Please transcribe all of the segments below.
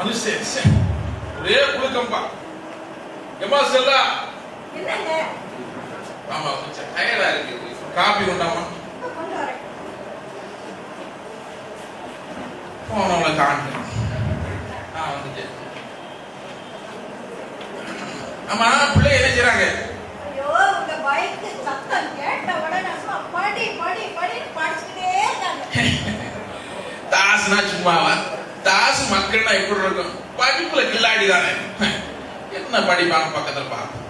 மனுஷன் ஒரே குழுக்கம்பா. எம்மா செல்லா என்னங்க? ஆமா கொஞ்சம் டயர்டா இருக்கு. காபி கொண்டாமா? கொண்டு வரேன். போனவளை காணல. வந்துட்டேன். ஆமா பிள்ளை என்ன செய்றாங்க? ஐயோ உங்க பைக் சத்தம் கேட்ட உடனே படி படி படி படிச்சுக்கிட்டே இருக்காங்க. தாசுனா சும்மாவா? தாசு மக்கள்னா எப்படி இருக்கும்? படிப்புல கில்லாடி தானே. என்ன படிப்பாங்க பக்கத்துல பாப்போம்.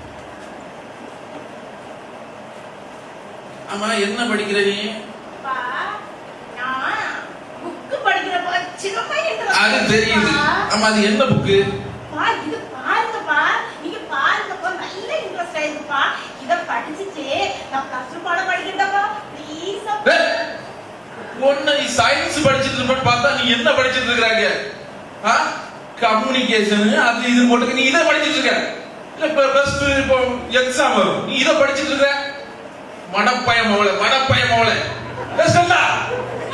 ஆமா என்ன படிக்கிற நீ? பா நான் புக் படிக்கிறப்ப சின்ன பையன் அது தெரியுது. ஆமா அது என்ன புக்கு? பா இது பாருங்கப்பா. நீங்க பாருங்கப்பா நல்ல இன்ட்ரஸ்ட் ஆயிடுப்பா. இத படிச்சிட்டு நான் பிளஸ் 2 பாடம் படிக்கிறேன்ப்பா. ப்ளீஸ் ஒண்ணு நீ சயின்ஸ் படிச்சிட்டு இருப்ப பார்த்தா நீ என்ன படிச்சிட்டு இருக்கறாங்க? கம்யூனிகேஷன் அது இது போட்டு நீ இத படிச்சிட்டு இருக்க. இல்ல பிளஸ் 2 இப்போ எக்ஸாம் வரும். நீ இத படிச்சிட்டு இருக்க. மடப்பயம் அவளே சொல்லா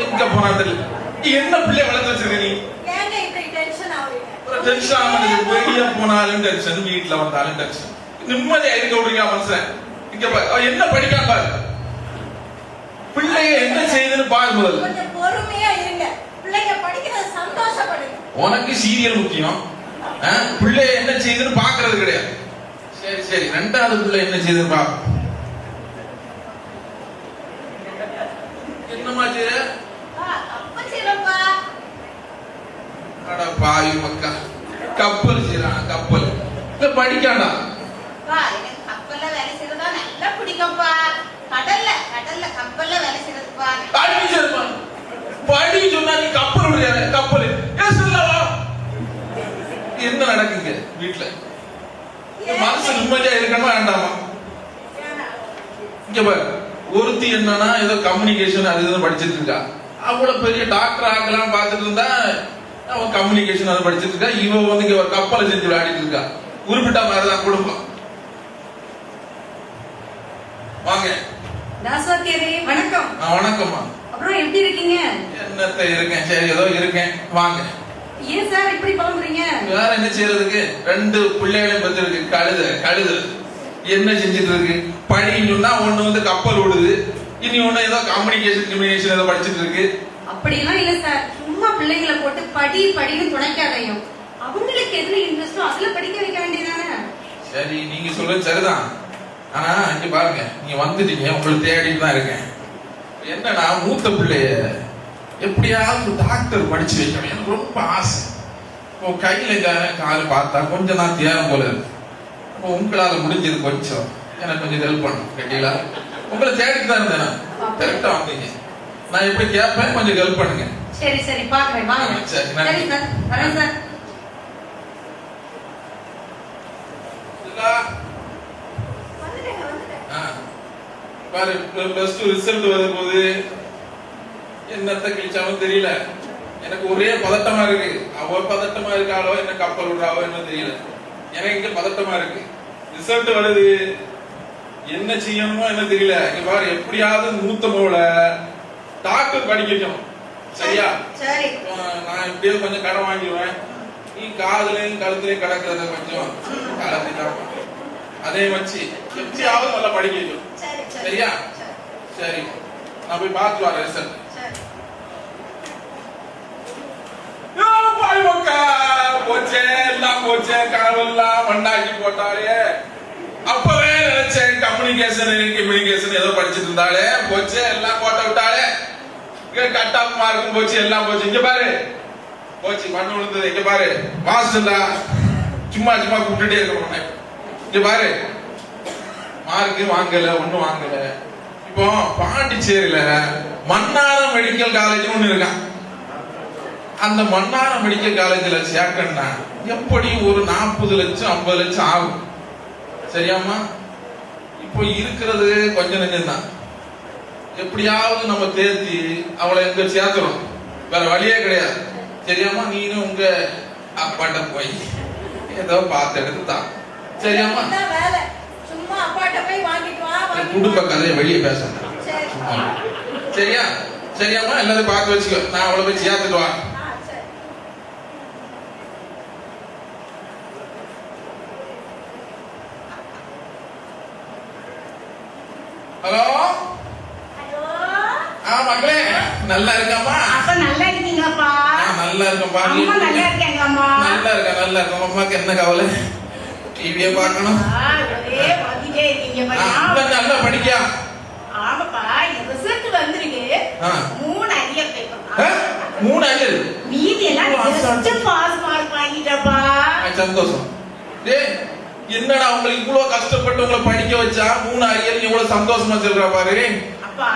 எங்க போனா தெரியல. நீ என்ன பிள்ளை வளர்த்து வச்சிருக்க நீ? ஏங்க இப்படி டென்ஷன் ஆவறீங்க? ஒரு டென்ஷன் ஆகுது. வெளிய போனாலும் டென்ஷன், வீட்ல வந்தாலும் டென்ஷன். நிம்மதியா இருக்க விடுங்க மனுஷன். இங்க பாரு என்ன படிக்காம பாரு. பிள்ளைய என்ன செய்யுதுன்னு பாரு முதல்ல. கொஞ்சம் பொறுமையா இருங்க. பிள்ளைங்க படிக்கிறது சந்தோஷப்படுங்க. உனக்கு சீரியல் முக்கியம். பிள்ளைய என்ன செய்யுதுன்னு பாக்குறது கிடையாது. சரி சரி ரெண்டாவது பிள்ளை என்ன செய்யுதுன்னு பாப்போம். என்னமா செய்ய? அப்ப செய்றப்பா. அட பாவி மக்கா. கப்பல் செய்றான் கப்பல். இல்ல படிக்காண்டா. பா எனக்கு கப்பல்ல வேலை செய்யறதா நல்லா பிடிக்கும்பா. கடல்ல கப்பல்ல வேலை செய்யறதுப்பா. படி சொல்லுமா. படி சொன்னா நீ கப்பல் விடுறியா? கப்பல். ஏன் சொல்லவா? என்ன நடக்குங்க வீட்ல? மனசு நிம்மதியா இருக்கணுமா வேண்டாமா? இங்க பாரு ஒருத்தி என்னன்னா ஏதோ கம்யூனிகேஷன் அது இதுன்னு படிச்சிட்டு இருக்கா. அவ்வளவு பெரிய டாக்டர் ஆகலாம் பார்த்துட்டு இருந்தா அவன் கம்யூனிகேஷன் அதை படிச்சிட்டு இருக்கா. இவ வந்து இங்க ஒரு கப்பலை செஞ்சு விளையாடிட்டு இருக்கா. உருப்பிட்டா மாதிரிதான் குடும்பம். வாங்க. தாசவாத்தியாரே வணக்கம். வணக்கம்மா. அப்புறம் எப்படி இருக்கீங்க? என்னத்த இருக்கேன். சரி ஏதோ இருக்கேன். வாங்க. ஏன் சார் இப்படி புலம்புறீங்க? வேற என்ன செய்யறதுக்கு? 2 பிள்ளைகளையும் பத்தி இருக்கு. கழுது என்ன செஞ்சிட்டு இருக்கு? படின்னு சொன்னா ஒண்ணு வந்து கப்பல் ஓடுது. இனி ஒண்ணு ஏதோ கம்யூனிகேஷன் ஏதோ படிச்சிட்டு இருக்கு. அப்படியெல்லாம் இல்ல சார். சும்மா பிள்ளைங்களை போட்டு படின்னு துணைக்காதையும். அவங்களுக்கு எதுல இன்ட்ரெஸ்டோ அதுல படிக்க வைக்க வேண்டியதானே? சரி நீங்க சொல்றது சரிதான். ஆனா இங்க பாருங்க நீங்க வந்துட்டீங்க. உங்களை தேடிட்டு தான் இருக்கேன். என்னன்னா மூத்த பிள்ளைய எப்படியாவது டாக்டர் படிச்சு வைக்கணும் எனக்கு ரொம்ப ஆசை. இப்போ கையில காலு பார்த்தா கொஞ்சம் நான் தேரம் போல இருக்கு. இப்போ உங்களால முடிஞ்சது கொஞ்சம் எனக்கு கொஞ்சம் ஹெல்ப் பண்ணும் கேட்டீங்களா? உங்களை தேடிட்டு தான் இருந்தேன். கரெக்டா வந்தீங்க. நான் எப்படி கேட்பேன் கொஞ்சம் ஹெல்ப் பண்ணுங்க. சரி சரி பாக்குறேன் வாங்க. சரி சார் வரேன் சார். பாரு பிளஸ் 2 ரிசல்ட் வரும்போது என்னத்த கிழிச்சாலும் தெரியல. எனக்கு ஒரே பதட்டமா இருக்கு. அவ பதட்டமா இருக்காளோ என்ன கப்பல் விடுறாவோ என்ன தெரியல. எனக்கு இங்க பதட்டமா இருக்கு. ரிசல்ட் வருது என்ன செய்யணுமோ என்ன தெரியல. இங்க பாரு எப்படியாவது மூத்த மோள டாக்டர் படிக்க வைக்கணும். சரியா? சரி. நான் எப்படியோ கொஞ்சம் கடன் வாங்கிடுவேன். நீ காதுலயும் கழுத்துலயும் கிடக்கிறத கொஞ்சம் கலந்துக்காம அதே வச்சு எப்படியாவது நல்லா படிக்க வைக்கணும். சரியா? சரி நான் போய் பார்த்து வரேன் ரிசல்ட். போச்சே எல்லாம் போச்சே கனவெல்லாம் மண்ணாக்கி போட்டாலே. அப்பவே நினைச்சேன் கம்யூனிகேஷன் ஏதோ படிச்சுட்டு இருந்தாலே. போச்சே எல்லாம் போட்ட விட்டாலே. கட் ஆஃப் மார்க்கும் போச்சு எல்லாம் போச்சு. இங்க பாரு போச்சு மண்ணு விழுந்தது. இங்க பாரு மாஸ்டர்டா சும்மா கூப்பிட்டுட்டே இருக்க. இங்க பாரு மார்க்கு வாங்கல ஒண்ணும் வாங்கல. இப்போ பாண்டிச்சேரியில மன்னாரம் மெடிக்கல் காலேஜ் ஒண்ணு இருக்கான். அந்த மன்னாரம் மெடிக்கல் காலேஜ்ல சேர்க்கணும்னா எப்படி ஒரு 40 லட்சம் 50 லட்சம் ஆகும். சரியாமா? இப்போ இருக்கிறது கொஞ்சம் நெஞ்சம் தான். எப்படியாவது நம்ம தேர்த்தி அவளை எங்க சேர்த்துறோம். வேற வழியே கிடையாது. சரியாமா? நீனும் உங்க அப்பாட்ட போய் ஏதோ பார்த்து எடுத்து தான். சரியாமா? சும்மா அப்பாட்ட போய் வாங்கிட்டு வா. குடும்ப கதையை வெளியே பேசணும். சரியா? சரியாமா? எல்லாத்தையும் பார்த்து வச்சுக்கோ. நான் அவளை போய் சேர்த்துட்டு வா. ஹலோ ஹலோ மக்களே நல்லா இருக்காமா? அப்ப நல்லா இருக்கீங்களாப்பா? நல்லா இருக்கேன்பா. அம்மா நல்லா இருக்காங்களாம்மா? நல்லா இருக்கேன். அம்மாக்கு என்ன கவலை? டிவியை பார்க்கணும். ஒரே வந்துட்டே இருக்கீங்க நல்லா படிக்கா. ஆமாப்பா, ரிசல்ட் வந்திருக்கு. 3 அரியர் பேப்பர். 3 அரியர். மீதி எல்லாம் ஜஸ்ட் பாஸ் மார்க் வாங்கிட்டப்பா. சந்தோஷம். டேய் என்னடா உங்களுக்கு இவ்வளவு கஷ்டப்பட்டு உங்களை படிக்க வச்சா 3 அரியர் இவ்வளவு சந்தோஷமா சொல்றா பாரு. அப்பா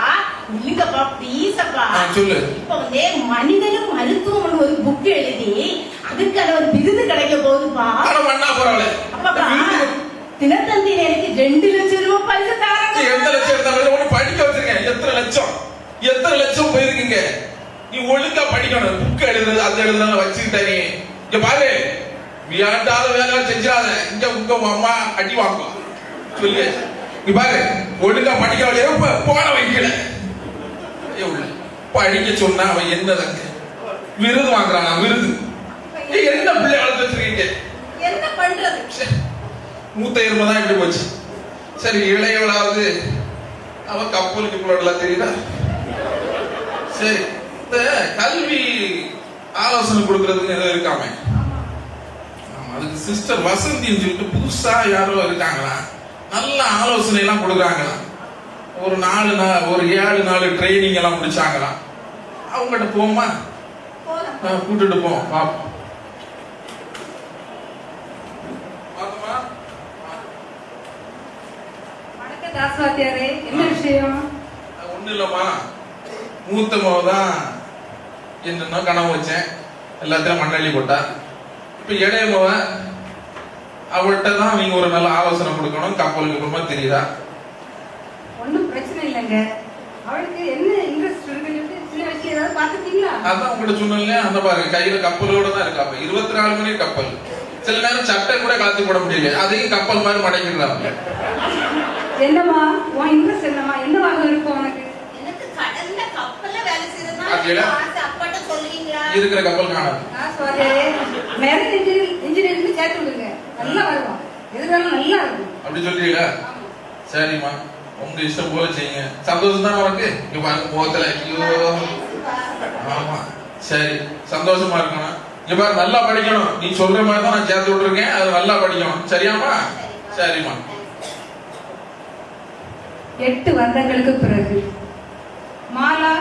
இல்லப்பா ப்ளீஸ் அப்பா. சொல்லு. இப்போ வந்து மனிதனும் மருத்துவம் ஒரு புக் எழுதி அதுக்கான ஒரு விருது கிடைக்க போகுதுப்பா. அட மண்ணா போறாளே. அப்பா தினத்தந்தியில எனக்கு 2 லட்சம் ரூபாய் பரிசு தராங்க. எத்தனை லட்சம் எடுத்தாலும் உன்னை படிக்க வச்சிருக்கேன். எத்தனை லட்சம் போயிருக்கீங்க. நீ ஒழுங்கா படிக்கணும். புக் எழுதுறது அது எழுதுறதுல வச்சுக்கிட்ட நீ. இங்க பாரு வியாண்டாத வேலை செஞ்சாத. இங்க உங்க அம்மா அடி வாங்குவா சொல்லி. இங்க பாரு ஒழுங்கா படிக்க வழியா போன வைக்கல. படிக்க சொன்னா அவன் என்னதாங்க விருது வாங்குறான். விருது என்ன பிள்ளை வளர்த்து வச்சிருக்கீங்க? என்ன பண்றது? மூத்த எருமை தான் இப்படி போச்சு. சரி இளையவளாவது அவ கப்பலுக்கு பிள்ளைலாம் தெரியுதா? சரி இந்த கல்வி ஆலோசனை கொடுக்கறதுக்கு ஏதோ இருக்காம அதுக்கு சிஸ்டர் வசந்தின்னு சொல்லிட்டு புதுசா யாரோ இருக்காங்களா? நல்ல ஆலோசனை எல்லாம் கொடுக்குறாங்களாம். ஒரு 7 நாள் ட்ரைனிங் எல்லாம் முடிச்சாங்களாம். அவங்ககிட்ட போமா கூட்டிட்டு போவோம் பாப்போம். வணக்கம் தாஸ்வாத்தியாரே, என்ன விஷயம்? ஒண்ணு இல்லம்மா, மூத்த மாவதான் என்னன்னா கனவு வச்சேன். எல்லாத்தையும் மண்ணள்ளி போட்டா. இப்ப இளைய மாவ அவள்கிட்ட தான் நீங்க ஒரு நல்ல ஆலோசனை கொடுக்கணும். கப்பலுக்கு அப்புறமா தெரியுதா? ஒன்னும் பிரச்சனை இல்லைங்க. அவளுக்கு என்ன இன்ட்ரெஸ்ட் இருக்குன்னு சின்ன வயசுல ஏதாவது பாத்துட்டீங்களா? அதான் உங்கள்கிட்ட சொன்னேன். அந்த பாருங்க கையில கப்பலோட தான் இருக்கா. 24 மணி கப்பல். சில நேரம் சட்டை கூட கலத்தி போட முடியல. அதையும் கப்பல் மாதிரி மடங்கிடுறாங்க. என்னம்மா உன் இன்ட்ரெஸ்ட் என்னம்மா? என்னவாக இருக்கும் உனக்கு? எனக்கு கடல்ல கப்பல்ல வேலை செய்யறதுனா அப்பாட்ட சொல்லுவீங்களா? இருக்கிற கப்பல் காணாது. தாஸ்வாத்தியாரே மேரேஜ் இன்ஜினியரிங் சேர்த்து விடுங்க. நல்லா வருவான். எதிர்காலம் நல்லா இருக்கும். அப்படி சொல்றீங்களா? சரிம்மா உங்க இஷ்டம் போல செய்யுங்க. சந்தோஷம் தான் உனக்கு? இங்க பாருங்க முகத்துல. ஐயோ ஆமா சரி சந்தோஷமா இருக்கணும். இங்க பாரு நல்லா படிக்கணும். நீ சொல்ற மாதிரி தான் நான் சேர்த்து விட்டுருக்கேன். அது நல்லா படிக்கணும். சரியாமா? சரிம்மா. 8 வருடங்களுக்கு பிறகு மாலா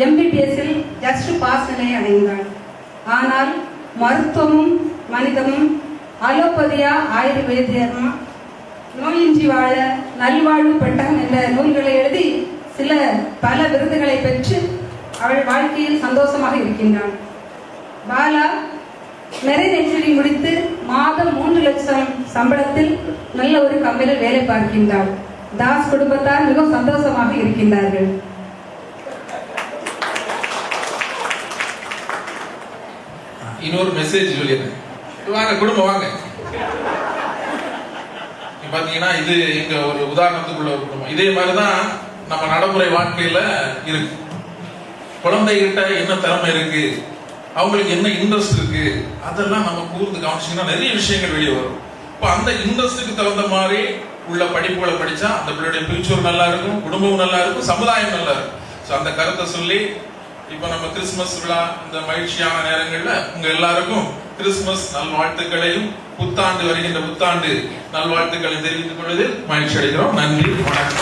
MBBS-இல் ஜஸ்ட் பாஸ் நிலையை அடைந்தாள். ஆனால் மருத்துவமும் மனிதமும் அலோபதியா ஆயுர்வேதியமா நோயின்றி வாழ நல்வாழ்வு பெட்டான் என்ற நூல்களை எழுதி பல விருதுகளை பெற்று அவள் வாழ்க்கையில் சந்தோஷமாக இருக்கின்றாள். பாலா மேரேஜ் இன்ஜினியரிங் முடித்து மாதம் 3 லட்சம் சம்பளத்தில் நல்ல ஒரு கம்பெனியில் வேலை பார்க்கின்றாள். தாஸ் குடும்பத்தார் மிகவும் சந்தோஷமாக இருக்கின்றார்கள். இன்னொரு மெசேஜ் சொல்லிடுறேன். வாங்க குடும்பம் வாங்க. பாத்தீங்கன்னா இது எங்க ஒரு உதாரணத்துக்குள்ள ஒரு குடும்பம். இதே மாதிரிதான் நம்ம நடைமுறை வாழ்க்கையில இருக்கு. குழந்தைகிட்ட என்ன திறமை இருக்கு, அவங்களுக்கு என்ன இன்ட்ரெஸ்ட் இருக்கு, அதெல்லாம் நம்ம கூர்ந்து கவனிச்சீங்கன்னா நிறைய விஷயங்கள் வெளியே வரும். இப்போ அந்த இன்ட்ரெஸ்டுக்கு தகுந்த மாதிரி உள்ள படிப்புகளை படிச்சா அந்த பிள்ளையுடைய ஃபியூச்சர் நல்லா இருக்கும், குடும்பமும் நல்லா இருக்கும், சமுதாயம் நல்லா இருக்கும். ஸோ அந்த கருத்தை சொல்லி இப்போ நம்ம கிறிஸ்துமஸ் விழா இந்த மகிழ்ச்சியான நேரங்கள்ல உங்க எல்லாருக்கும் கிறிஸ்துமஸ் நல்வாழ்த்துக்களையும் புத்தாண்டு வருகின்ற புத்தாண்டு நல்வாழ்த்துக்களை தெரிவித்துக் கொள்வதில் மகிழ்ச்சி அடைகிறோம். நன்றி, வணக்கம்.